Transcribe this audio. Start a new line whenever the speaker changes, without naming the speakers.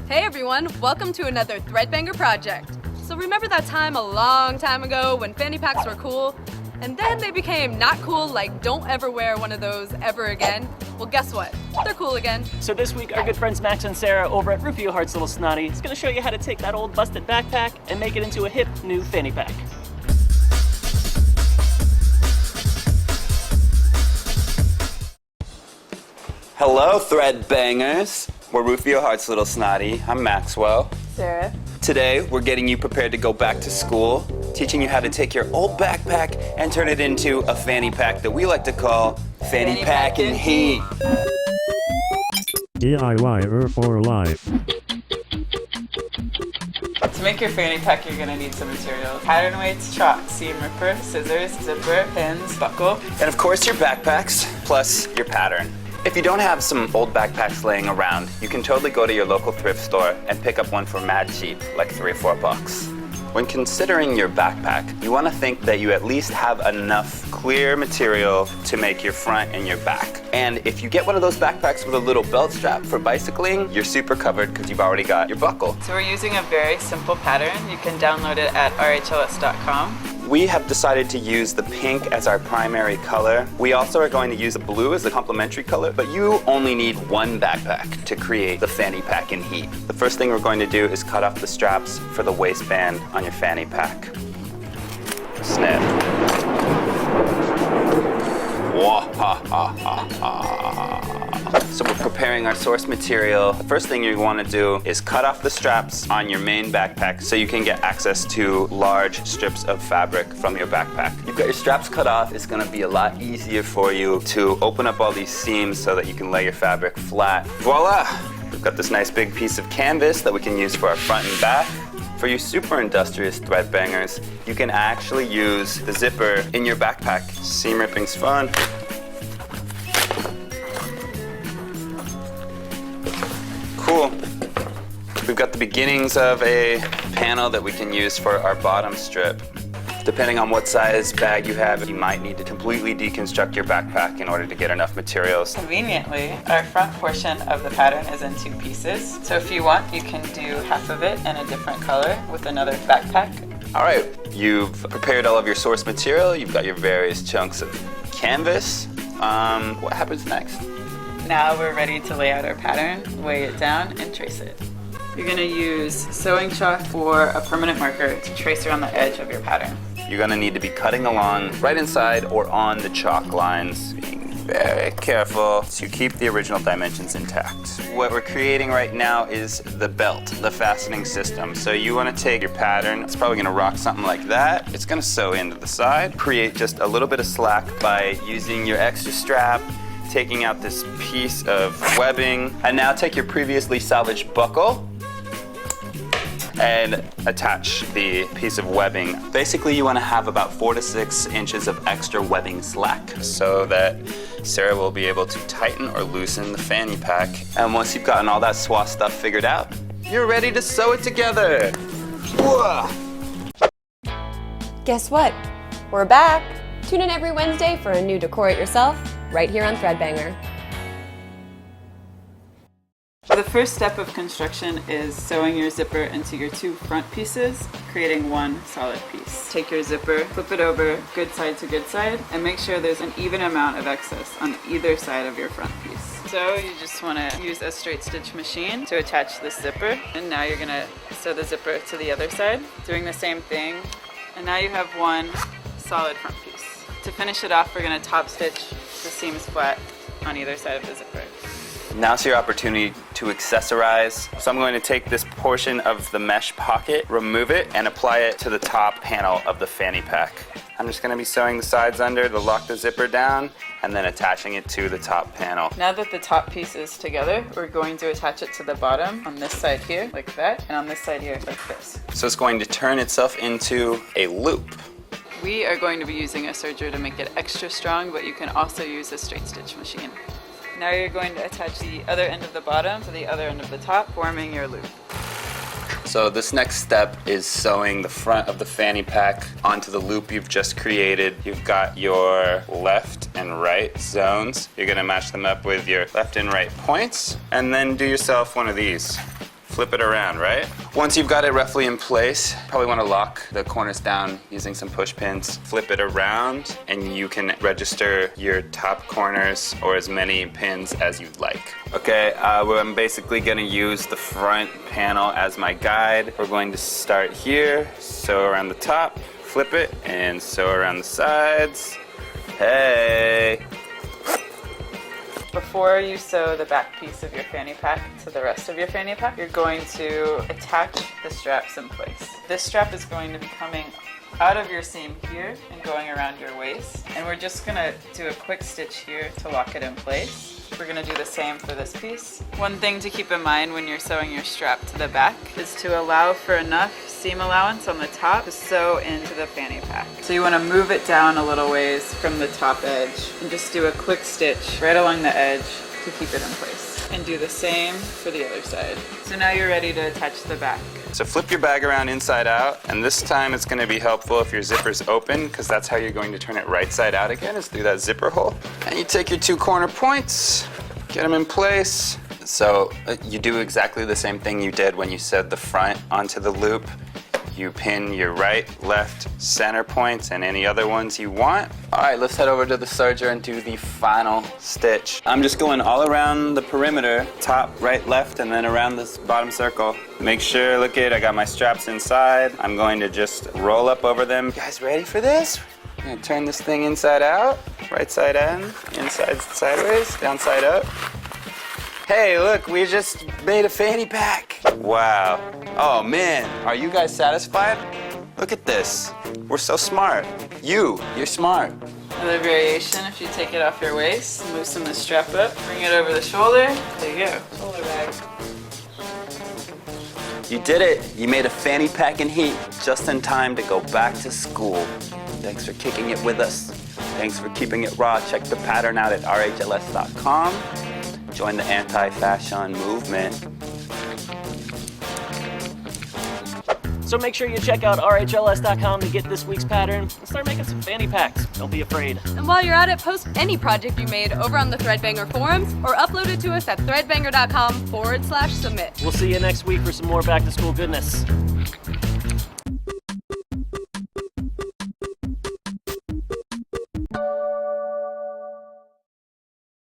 Hey everyone, welcome to another Threadbanger project. So remember that time a long time ago when fanny packs were cool? And then they became not cool, like don't ever wear one of those ever again? Well, guess what? They're cool again.
So this week, our good friends Max and Sarah over at Ruffeo Hearts Lil Snotty is gonna show you how to take that old busted backpack and make it into a hip new fanny pack.
Hello, Threadbangers. We're Ruffeo Hearts Lil Snotty. I'm Maxwell.
Sarah.
Today, we're getting you prepared to go back to school, teaching you how to take your old backpack and turn it into a fanny pack that we like to call Fanny Pack and Heat.
DIY for life.
To make your fanny pack, you're gonna need some materials. Pattern weights, chalk, seam ripper, scissors, zipper, pins, buckle.
And of course, your backpacks, plus your pattern. If you don't have some old backpacks laying around, you can totally go to your local thrift store and pick up one for mad cheap, like $3 or $4. When considering your backpack, you want to think that you at least have enough clear material to make your front and your back. And if you get one of those backpacks with a little belt strap for bicycling, you're super covered because you've already got your buckle.
So we're using a very simple pattern. You can download it at rhls.com.
We have decided to use the pink as our primary color. We also are going to use the blue as the complementary color, but you only need one backpack to create the fanny pack in heat. The first thing we're going to do is cut off the straps for the waistband on your fanny pack. Snip. So we're preparing our source material. The first thing you want to do is cut off the straps on your main backpack so you can get access to large strips of fabric from your backpack. You've got your straps cut off. It's going to be a lot easier for you to open up all these seams so that you can lay your fabric flat. Voila! We've got this nice big piece of canvas that we can use for our front and back. For you super industrious threadbangers, you can actually use the zipper in your backpack. Seam ripping's fun. Cool. We've got the beginnings of a panel that we can use for our bottom strip. Depending on what size bag you have, you might need to completely deconstruct your backpack in order to get enough materials.
Conveniently, our front portion of the pattern is in 2 pieces. So if you want, you can do half of it in a different color with another backpack.
All right, you've prepared all of your source material. You've got your various chunks of canvas. What happens next?
Now we're ready to lay out our pattern, weigh it down, and trace it. You're gonna use sewing chalk or a permanent marker to trace around the edge of your pattern.
You're gonna need to be cutting along right inside or on the chalk lines, being very careful to keep the original dimensions intact. What we're creating right now is the belt, the fastening system. So you wanna take your pattern, it's probably gonna rock something like that. It's gonna sew into the side. Create just a little bit of slack by using your extra strap, taking out this piece of webbing, and now take your previously salvaged buckle and attach the piece of webbing. Basically, you want to have about 4 to 6 inches of extra webbing slack so that Sarah will be able to tighten or loosen the fanny pack. And once you've gotten all that SWA stuff figured out, you're ready to sew it together. Whoa.
Guess what? We're back. Tune in every Wednesday for a new Decor It Yourself right here on Threadbanger.
The first step of construction is sewing your zipper into your 2 front pieces, creating one solid piece. Take your zipper, flip it over good side to good side, and make sure there's an even amount of excess on either side of your front piece. So you just want to use a straight stitch machine to attach this zipper, and now you're going to sew the zipper to the other side, doing the same thing, and now you have one solid front piece. To finish it off, we're going to top stitch the seams flat on either side of the zipper.
Now's your opportunity to accessorize. So I'm going to take this portion of the mesh pocket, remove it, and apply it to the top panel of the fanny pack. I'm just going to be sewing the sides under to lock the zipper down and then attaching it to the top panel.
Now that the top piece is together, we're going to attach it to the bottom on this side here, like that, and on this side here, like this.
So it's going to turn itself into a loop.
We are going to be using a serger to make it extra strong, but you can also use a straight stitch machine. Now you're going to attach the other end of the bottom to the other end of the top, forming your loop.
So this next step is sewing the front of the fanny pack onto the loop you've just created. You've got your left and right zones. You're gonna match them up with your left and right points, and then do yourself one of these. flip it around, right? Once you've got it roughly in place, probably want to lock the corners down using some push pins. Flip it around and you can register your top corners or as many pins as you'd like. Okay, I'm basically going to use the front panel as my guide. We're going to start here, sew around the top, flip it, and sew around the sides. Hey!
Before you sew the back piece of your fanny pack to the rest of your fanny pack, you're going to attach the straps in place. This strap is going to be coming out of your seam here and going around your waist. And we're just gonna do a quick stitch here to lock it in place. We're gonna do the same for this piece. One thing to keep in mind when you're sewing your strap to the back is to allow for enough seam allowance on the top to sew into the fanny pack. So you wanna move it down a little ways from the top edge and just do a quick stitch right along the edge to keep it in place. And do the same for the other side. So now you're ready to attach the back.
So flip your bag around inside out, and this time it's going to be helpful if your zipper's open, because that's how you're going to turn it right side out again, is through that zipper hole. And you take your 2 corner points, get them in place. So you do exactly the same thing you did when you sewed the front onto the loop. You pin your right, left, center points and any other ones you want. All right, let's head over to the serger and do the final stitch. I'm just going all around the perimeter, top, right, left, and then around this bottom circle. Make sure, look at, I got my straps inside. I'm going to just roll up over them. You guys ready for this? I'm gonna turn this thing inside out, right side in, inside sideways, down side up. Hey, look, we just made a fanny pack. Wow. Oh man, are you guys satisfied? Look at this. We're so smart. You're smart.
Another variation, if you take it off your waist, loosen the strap up, bring it over the shoulder. There you go, shoulder bag.
You did it. You made a fanny pack in heat just in time to go back to school. Thanks for kicking it with us. Thanks for keeping it raw. Check the pattern out at rhls.com. Join the anti-fashion movement.
So make sure you check out rhls.com to get this week's pattern and start making some fanny packs. Don't be afraid.
And while you're at it, post any project you made over on the Threadbanger forums or upload it to us at threadbanger.com/submit.
We'll see you next week for some more back to school goodness.